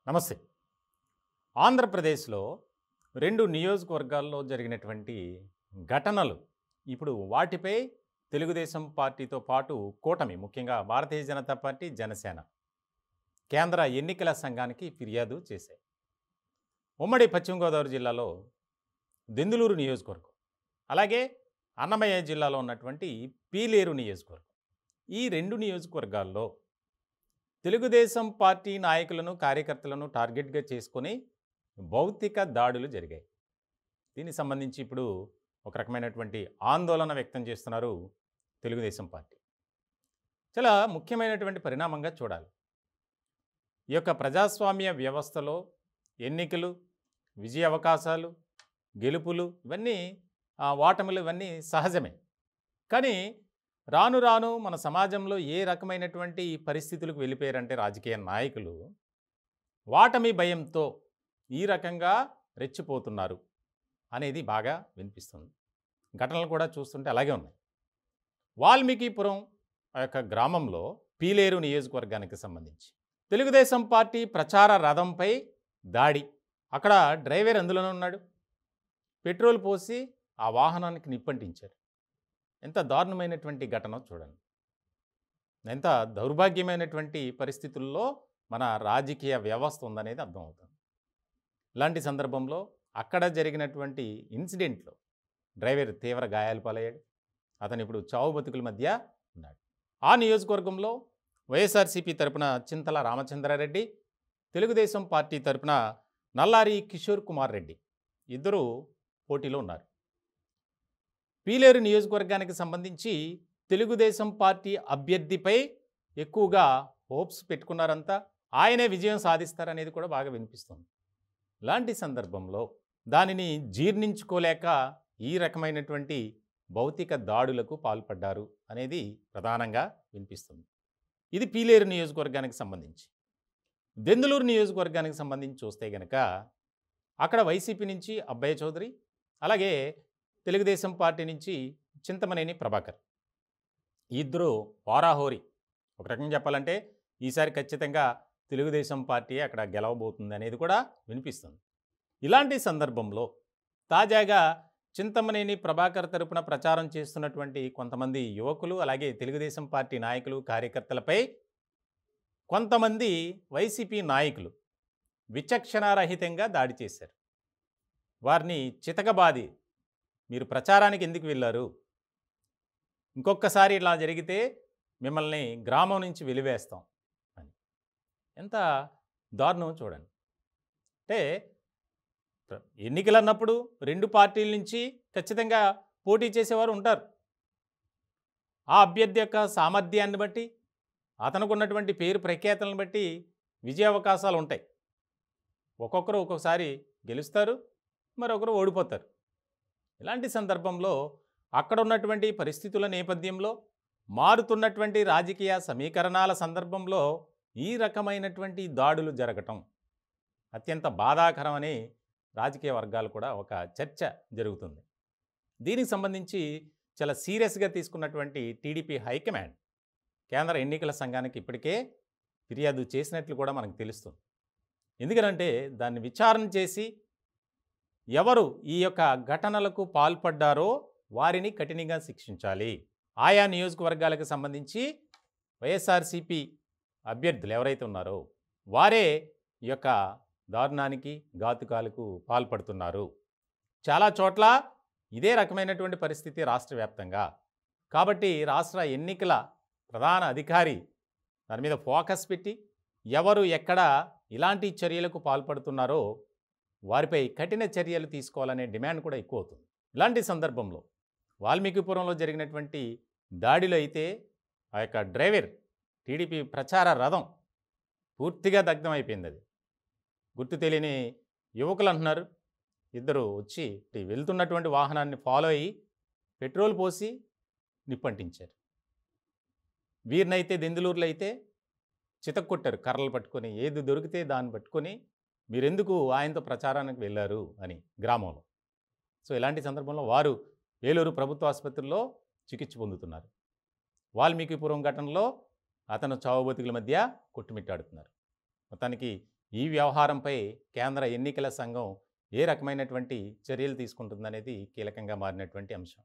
నమస్తే. ఆంధ్రప్రదేశ్‌లో 2 నియోజకవర్గాల్లో జరిగినటువంటి ఘటనలు ఇప్పుడు వాటిపై తెలుగుదేశం పార్టీతో పాటు కూటమి ముఖ్యంగా భారతీయ జనతా పార్టీ, జనసేన కేంద్ర ఎన్నికల సంఘానికి ఫిర్యాదు చేశాయి. ఉమ్మడి పశ్చిమ గోదావరి జిల్లాలో దెందులూరు నియోజకవర్గం, అలాగే అన్నమయ్య జిల్లాలో ఉన్నటువంటి పీలేరు నియోజకవర్గం. ఈ 2 నియోజకవర్గాల్లో తెలుగుదేశం పార్టీ నాయకులను, కార్యకర్తలను టార్గెట్‌గా చేసుకొని భౌతిక దాడులు జరిగాయి. దీనికి సంబంధించి ఇప్పుడు ఒక రకమైనటువంటి ఆందోళన వ్యక్తం చేస్తున్నారు తెలుగుదేశం పార్టీ. చాలా ముఖ్యమైనటువంటి పరిణామంగా చూడాలి. ఈ యొక్క ప్రజాస్వామ్య వ్యవస్థలో ఎన్నికలు, విజయ అవకాశాలు, గెలుపులు ఇవన్నీ ఓటములు ఇవన్నీ సహజమే. కానీ రాను రాను మన సమాజంలో ఏ రకమైనటువంటి పరిస్థితులకు వెళ్ళిపోయారంటే రాజకీయ నాయకులు ఓటమి భయంతో ఈ రకంగా రెచ్చిపోతున్నారు అనేది బాగా వినిపిస్తుంది. ఘటనలు కూడా చూస్తుంటే అలాగే ఉన్నాయి. వాల్మీకిపురం ఆ యొక్క గ్రామంలో పీలేరు నియోజకవర్గానికి సంబంధించి తెలుగుదేశం పార్టీ ప్రచార రథంపై దాడి. అక్కడ డ్రైవర్ అందులోనే ఉన్నాడు. పెట్రోల్ పోసి ఆ వాహనానికి నిప్పంటించారు. ఎంత దారుణమైనటువంటి ఘటన చూడండి. ఎంత దౌర్భాగ్యమైనటువంటి పరిస్థితుల్లో మన రాజకీయ వ్యవస్థ ఉందనేది అర్థమవుతుంది. ఇలాంటి సందర్భంలో అక్కడ జరిగినటువంటి ఇన్సిడెంట్లో డ్రైవర్ తీవ్ర గాయాలు పాలయ్యాడు. అతను ఇప్పుడు చావు బతుకుల మధ్య ఉన్నాడు. ఆ నియోజకవర్గంలో వైఎస్ఆర్సీపీ తరపున చింతల రామచంద్రారెడ్డి, తెలుగుదేశం పార్టీ తరపున నల్లారి కిషోర్ కుమార్ రెడ్డి ఇద్దరు పోటీలో ఉన్నారు. పీలేరు నియోజకవర్గానికి సంబంధించి తెలుగుదేశం పార్టీ అభ్యర్థిపై ఎక్కువగా హోప్స్ పెట్టుకున్నారంతా. ఆయనే విజయం సాధిస్తారనేది కూడా బాగా వినిపిస్తుంది. ఇలాంటి సందర్భంలో దానిని జీర్ణించుకోలేక ఈ రకమైనటువంటి భౌతిక దాడులకు పాల్పడ్డారు అనేది ప్రధానంగా వినిపిస్తుంది. ఇది పీలేరు నియోజకవర్గానికి సంబంధించి. దెందులూరు నియోజకవర్గానికి సంబంధించి చూస్తే గనక అక్కడ వైసీపీ నుంచి అబ్బయ్య చౌదరి, అలాగే తెలుగుదేశం పార్టీ నుంచి చింతమనేని ప్రభాకర్ ఈ ఇద్దరు వారాహోరి. ఒక రకంగా చెప్పాలంటే ఈసారి ఖచ్చితంగా తెలుగుదేశం పార్టీ అక్కడ గెలవబోతుంది అనేది కూడా వినిపిస్తుంది. ఇలాంటి సందర్భంలో తాజాగా చింతమనేని ప్రభాకర్ తరపున ప్రచారం చేస్తున్నటువంటి కొంతమంది యువకులు, అలాగే తెలుగుదేశం పార్టీ నాయకులు, కార్యకర్తలపై కొంతమంది వైసీపీ నాయకులు విచక్షణారహితంగా దాడి చేశారు. వారిని చితకబాది, మీరు ప్రచారానికి ఎందుకు వెళ్ళారు, ఇంకొకసారి ఇలా జరిగితే మిమ్మల్ని గ్రామం నుంచి వెలివేస్తాం అని. ఎంత దారుణం చూడండి. అంటే ఎన్నికలు అన్నప్పుడు 2 పార్టీల నుంచి ఖచ్చితంగా పోటీ చేసేవారు ఉంటారు. ఆ అభ్యర్థి యొక్క సామర్థ్యాన్ని బట్టి, అతనికి ఉన్నటువంటి పేరు ప్రఖ్యాతలను బట్టి విజయ అవకాశాలు ఉంటాయి. ఒక్కొక్కరు ఒక్కొక్కసారి గెలుస్తారు, మరొకరు ఓడిపోతారు. ఇలాంటి సందర్భంలో అక్కడ ఉన్నటువంటి పరిస్థితుల నేపథ్యంలో, మారుతున్నటువంటి రాజకీయ సమీకరణాల సందర్భంలో ఈ రకమైనటువంటి దాడులు జరగటం అత్యంత బాధాకరమని రాజకీయ వర్గాలు కూడా ఒక చర్చ జరుగుతుంది. దీనికి సంబంధించి చాలా సీరియస్గా తీసుకున్నటువంటి టీడీపీ హైకమాండ్ కేంద్ర ఎన్నికల సంఘానికి ఇప్పటికే ఫిర్యాదు చేసినట్లు కూడా మనకు తెలుస్తుంది. ఎందుకంటే దాన్ని విచారణ చేసి ఎవరు ఈ యొక్క ఘటనలకు పాల్పడ్డారో వారిని కఠినంగా శిక్షించాలి. ఆయా నియోజకవర్గాలకు సంబంధించి వైఎస్ఆర్సీపీ అభ్యర్థులు ఎవరైతే ఉన్నారో వారే ఈ యొక్క దారుణానికి, ఘాతుకాలకు పాల్పడుతున్నారు. చాలా చోట్ల ఇదే రకమైనటువంటి పరిస్థితి రాష్ట్ర వ్యాప్తంగా. కాబట్టి రాష్ట్ర ఎన్నికల ప్రధాన అధికారి దాని మీద ఫోకస్ పెట్టి ఎవరు ఎక్కడ ఇలాంటి చర్యలకు పాల్పడుతున్నారో వారిపై కఠిన చర్యలు తీసుకోవాలనే డిమాండ్ కూడా ఎక్కువ అవుతుంది. ఇలాంటి సందర్భంలో వాల్మీకిపురంలో జరిగినటువంటి దాడిలో అయితే ఆ యొక్క డ్రైవర్, టీడీపీ ప్రచార రథం పూర్తిగా దగ్ధం అయిపోయింది. అది గుర్తు తెలియని యువకులు అంటున్నారు. ఇద్దరు వచ్చి వెళ్తున్నటువంటి వాహనాన్ని ఫాలో అయ్యి పెట్రోల్ పోసి నిప్పంటించారు. వీరినైతే దెందులూరులో అయితే చితక్కొట్టారు కర్రలు పట్టుకొని. ఏది దొరికితే దాన్ని పట్టుకొని మీరెందుకు ఆయనతో ప్రచారానికి వెళ్ళారు అని గ్రామంలో. సో ఇలాంటి సందర్భంలో వారు ఏలూరు ప్రభుత్వ ఆసుపత్రిలో చికిత్స పొందుతున్నారు. వాల్మీకిపురం ఘటనలో అతను చావు బతుకుల మధ్య కొట్టుమిట్టాడుతున్నారు. మొత్తానికి ఈ వ్యవహారంపై కేంద్ర ఎన్నికల సంఘం ఏ రకమైనటువంటి చర్యలు తీసుకుంటుందనేది కీలకంగా మారినటువంటి అంశం.